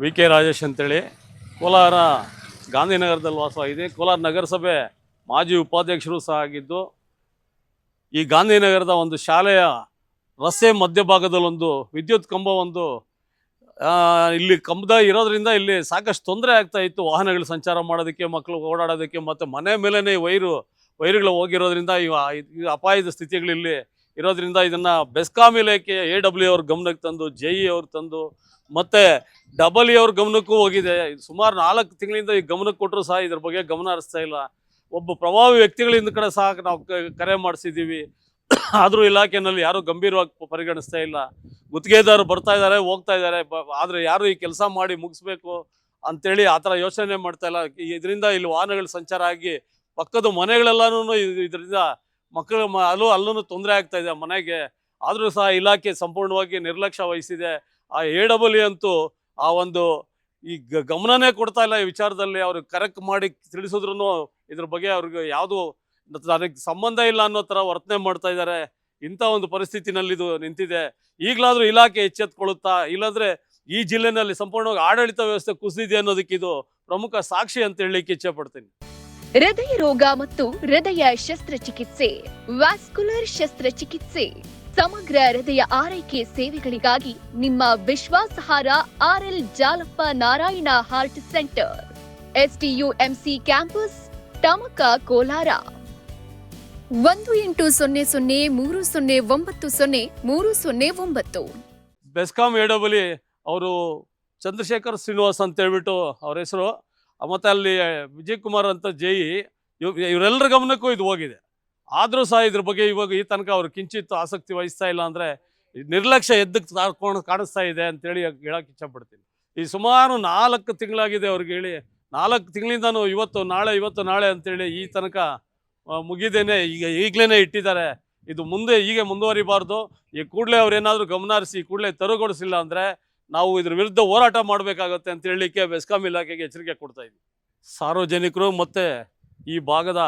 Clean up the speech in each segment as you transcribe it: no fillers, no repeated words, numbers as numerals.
V K Rajesh ಅಂತೇಳಿ ಕೋಲಾರ ಗಾಂಧಿನಗರದಲ್ಲಿ ವಾಸವಾಗಿದೆ. ಕೋಲಾರ ನಗರಸಭೆ ಮಾಜಿ ಉಪಾಧ್ಯಕ್ಷರು ಸಹ ಆಗಿದ್ದು, ಈ ಗಾಂಧಿನಗರದ ಒಂದು ಶಾಲೆಯ ರಸ್ತೆ ಮಧ್ಯಭಾಗದಲ್ಲಿ ಒಂದು ವಿದ್ಯುತ್ ಕಂಬ ಇಲ್ಲಿ ಕಂಬದ ಇರೋದ್ರಿಂದ ಇಲ್ಲಿ ಸಾಕಷ್ಟು ತೊಂದರೆ ಆಗ್ತಾ ಇತ್ತು. ವಾಹನಗಳು ಸಂಚಾರ ಮಾಡೋದಕ್ಕೆ, ಮಕ್ಕಳು ಓಡಾಡೋದಕ್ಕೆ, ಮತ್ತು ಮನೆ ಮೇಲೇ ವೈರುಗಳು ಹೋಗಿರೋದ್ರಿಂದ ಈ ಅಪಾಯದ ಸ್ಥಿತಿಗಳಲ್ಲಿ ಇರೋದ್ರಿಂದ ಇದನ್ನು ಬೆಸ್ಕಾಂ ಇಲಾಖೆ AW ಅವ್ರ ಗಮನಕ್ಕೆ ತಂದು, JE ಅವ್ರು ತಂದು, ಮತ್ತು ಡಬಲ್ ಅವ್ರ ಗಮನಕ್ಕೂ ಹೋಗಿದೆ. ಸುಮಾರು 4 ತಿಂಗಳಿಂದ ಈ ಗಮನಕ್ಕೆ ಕೊಟ್ಟರು ಸಹ ಇದ್ರ ಬಗ್ಗೆ ಗಮನ ಹರಿಸ್ತಾ ಇಲ್ಲ. ಒಬ್ಬ ಪ್ರಭಾವಿ ವ್ಯಕ್ತಿಗಳಿಂದ ಕಡೆ ಸಹ ನಾವು ಕರೆ ಮಾಡಿಸಿದ್ದೀವಿ, ಆದರೂ ಇಲಾಖೆಯಲ್ಲಿ ಯಾರೂ ಗಂಭೀರವಾಗಿ ಪರಿಗಣಿಸ್ತಾ ಇಲ್ಲ. ಗುತ್ತಿಗೆದಾರರು ಬರ್ತಾ ಇದ್ದಾರೆ, ಹೋಗ್ತಾ ಇದ್ದಾರೆ, ಆದರೆ ಯಾರು ಈ ಕೆಲಸ ಮಾಡಿ ಮುಗಿಸ್ಬೇಕು ಅಂತೇಳಿ ಆ ಥರ ಯೋಚನೆ ಮಾಡ್ತಾ ಇಲ್ಲ. ಇದರಿಂದ ಇಲ್ಲಿ ವಾಹನಗಳು ಸಂಚಾರ ಆಗಿ ಪಕ್ಕದ ಮನೆಗಳೆಲ್ಲನೂ ಇದರಿಂದ ಮಕ್ಕಳು ಅಲ್ಲೂ ತೊಂದರೆ ಆಗ್ತಾ ಇದೆ ಮನೆಗೆ. ಆದರೂ ಸಹ ಇಲಾಖೆ ಸಂಪೂರ್ಣವಾಗಿ ನಿರ್ಲಕ್ಷ್ಯ ವಹಿಸಿದೆ. ಆ AW ಅಂತೂ ಆ ಒಂದು ಈ ಗಮನನೇ ಕೊಡ್ತಾ ಇಲ್ಲ ಈ ವಿಚಾರದಲ್ಲಿ. ಅವ್ರಿಗೆ ಕರೆಕ್ಟ್ ಮಾಡಿ ತಿಳಿಸಿದ್ರು ಇದ್ರ ಬಗ್ಗೆ ಅವ್ರಿಗೆ ಯಾವುದು ಅದಕ್ಕೆ ಸಂಬಂಧ ಇಲ್ಲ ಅನ್ನೋ ಥರ ವರ್ತನೆ ಮಾಡ್ತಾ ಇದ್ದಾರೆ. ಇಂಥ ಒಂದು ಪರಿಸ್ಥಿತಿನಲ್ಲಿ ಇದು ನಿಂತಿದೆ. ಈಗಲಾದರೂ ಇಲಾಖೆ ಎಚ್ಚೆತ್ಕೊಳ್ಳುತ್ತಾ, ಇಲ್ಲಾಂದರೆ ಈ ಜಿಲ್ಲೆನಲ್ಲಿ ಸಂಪೂರ್ಣವಾಗಿ ಆಡಳಿತ ವ್ಯವಸ್ಥೆ ಕುಸಿದಿದೆ ಅನ್ನೋದಕ್ಕೆ ಇದು ಪ್ರಮುಖ ಸಾಕ್ಷಿ ಅಂತ ಹೇಳಲಿಕ್ಕೆ ಇಚ್ಛೆ ಪಡ್ತೀನಿ. ಹೃದಯ ರೋಗ ಮತ್ತು ಹೃದಯ ಶಸ್ತ್ರಚಿಕಿತ್ಸೆ, ವ್ಯಾಸ್ಕುಲರ್ ಶಸ್ತ್ರಚಿಕಿತ್ಸೆ, ಸಮಗ್ರ ಹೃದಯ ಆರೈಕೆ ಸೇವೆಗಳಿಗಾಗಿ ನಿಮ್ಮ ವಿಶ್ವಾಸಾರ್ಹ RL Jalappa Narayana heart centre, STUMC campus, Tamaka, Kolar. 180030090309. Bescom AW ಅವರು ಚಂದ್ರಶೇಖರ್ ಶ್ರೀನಿವಾಸ್ ಅಂತ ಹೇಳ್ಬಿಟ್ಟು ಅವ್ರ ಹೆಸರು, ಮತ್ತು ಅಲ್ಲಿ ವಿಜಯ್ ಕುಮಾರ್ ಅಂತ JE, ಇವರೆಲ್ಲರ ಗಮನಕ್ಕೂ ಇದು ಹೋಗಿದೆ. ಆದರೂ ಸಹ ಇದ್ರ ಬಗ್ಗೆ ಇವಾಗ ಈ ತನಕ ಅವ್ರು ಕಿಂಚಿತ್ತು ಆಸಕ್ತಿ ವಹಿಸ್ತಾ ಇಲ್ಲ. ಅಂದರೆ ನಿರ್ಲಕ್ಷ್ಯ ಎದ್ದಕ್ಕೆ ಕಾಣಿಸ್ತಾ ಇದೆ ಅಂತೇಳಿ ಹೇಳಕ್ಕೆ ಇಷ್ಟಪಡ್ತೀನಿ. ಈ ಸುಮಾರು 4 ತಿಂಗಳಾಗಿದೆ ಅವ್ರಿಗೆ ಹೇಳಿ. 4 ತಿಂಗಳಿಂದನೂ ಇವತ್ತು ನಾಳೆ ಅಂತೇಳಿ ಈ ತನಕ ಮುಗಿದೇನೆ ಈಗಲೇ ಇಟ್ಟಿದ್ದಾರೆ. ಇದು ಹೀಗೆ ಮುಂದುವರಿಬಾರ್ದು. ಈ ಕೂಡಲೇ ಅವ್ರೇನಾದರೂ ಗಮನ ಹರಿಸಿ ಕೂಡಲೇ ತೆರವುಗೊಳಿಸಿಲ್ಲ ಅಂದರೆ ನಾವು ಇದ್ರ ವಿರುದ್ಧ ಹೋರಾಟ ಮಾಡಬೇಕಾಗತ್ತೆ ಅಂತ ಹೇಳಲಿಕ್ಕೆ ಬೆಸ್ಕಾಂ ಇಲಾಖೆಗೆ ಎಚ್ಚರಿಕೆ ಕೊಡ್ತಾ ಇದ್ದೀವಿ. ಸಾರ್ವಜನಿಕರು ಮತ್ತು ಈ ಭಾಗದ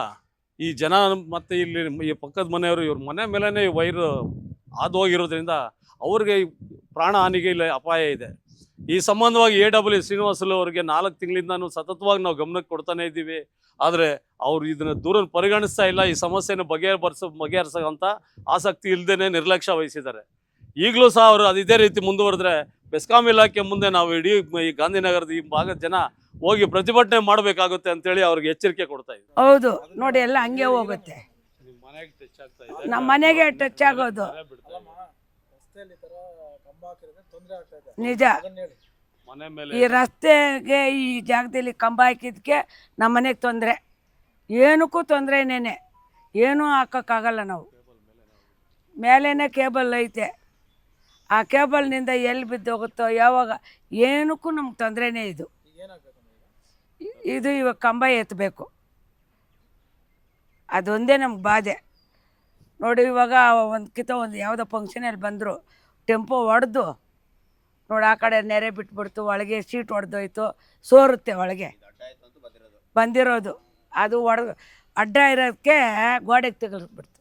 ಈ ಜನ ಮತ್ತು ಇಲ್ಲಿ ಈ ಪಕ್ಕದ ಮನೆಯವರು, ಇವ್ರ ಮನೆ ಮೇಲೇ ವೈರು ಹಾದು ಹೋಗಿರೋದ್ರಿಂದ ಅವ್ರಿಗೆ ಪ್ರಾಣ ಹಾನಿಗೆ ಇಲ್ಲ ಅಪಾಯ ಇದೆ. ಈ ಸಂಬಂಧವಾಗಿ AW ಶ್ರೀನಿವಾಸಲು ಅವರಿಗೆ 4 ತಿಂಗಳಿಂದನೂ ಸತತವಾಗಿ ನಾವು ಗಮನಕ್ಕೆ ಕೊಡ್ತಾನೆ ಇದ್ದೀವಿ. ಆದರೆ ಅವರು ಇದನ್ನು ದೂರ ಪರಿಗಣಿಸ್ತಾ ಇಲ್ಲ. ಈ ಸಮಸ್ಯೆಯನ್ನು ಬಗೆಹರಿಸೋಂಥ ಆಸಕ್ತಿ ಇಲ್ಲದೇ ನಿರ್ಲಕ್ಷ್ಯ ವಹಿಸಿದ್ದಾರೆ. ಈಗಲೂ ಸಹ ಅವರು ಇದೇ ರೀತಿ ಮುಂದುವರೆದ್ರೆ ಬೆಸ್ಕಾಂ ಇಲಾಖೆ ಮುಂದೆ ನಾವು ಇಡೀ ಈ ಗಾಂಧಿನಗರದ ಈ ಭಾಗದ ಜನ ಹೋಗಿ ಪ್ರತಿಭಟನೆ ಮಾಡಬೇಕಾಗುತ್ತೆ ಅಂತೇಳಿ ಅವ್ರಿಗೆ ಎಚ್ಚರಿಕೆ ಕೊಡ್ತಾ ಇದ್ದೀವಿ. ಹೌದು ನೋಡಿ, ಎಲ್ಲ ಹಂಗೆ ಹೋಗುತ್ತೆ. ನಮ್ಮ ಮನೆಗೆ ಟಚ್ ಆಗೋದು ನಿಜ. ಈ ರಸ್ತೆಗೆ ಈ ಜಾಗದಲ್ಲಿ ಕಂಬ ಹಾಕಿದ್ಕೆ ನಮ್ಮ ಮನೆಗೆ ತೊಂದರೆ, ಏನಕ್ಕೂ ತೊಂದರೆನೇನೆ, ಏನೂ ಹಾಕೋಕ್ಕಾಗಲ್ಲ. ನಾವು ಮೇಲೇನೆ ಕೇಬಲ್ ಐತೆ, ಆ ಕೇಬಲ್ನಿಂದ ಎಲ್ಲಿ ಬಿದ್ದೋಗುತ್ತೋ ಯಾವಾಗ, ಏನಕ್ಕೂ ನಮ್ಗೆ ತೊಂದರೆನೇ. ಇದು ಇವಾಗ ಕಂಬ ಎತ್ತಬೇಕು, ಅದೊಂದೇ ನಮ್ಗೆ ಬಾಧೆ ನೋಡಿ. ಇವಾಗ ಒಂದು ಯಾವುದೋ ಫಂಕ್ಷನಲ್ಲಿ ಬಂದರು, ಟೆಂಪೋ ಹೊಡೆದು ನೋಡಿ ಆ ಕಡೆ ನೆರೆ ಬಿಟ್ಬಿಡ್ತು, ಒಳಗೆ ಸೀಟ್ ಹೊಡೆದೋಯ್ತು, ಸೋರುತ್ತೆ ಒಳಗೆ ಬಂದಿರೋದು. ಅದು ಅಡ್ಡ ಇರೋದಕ್ಕೆ ಗೋಡೆಗೆ ತೆಗೆದ್ಬಿಡ್ತು.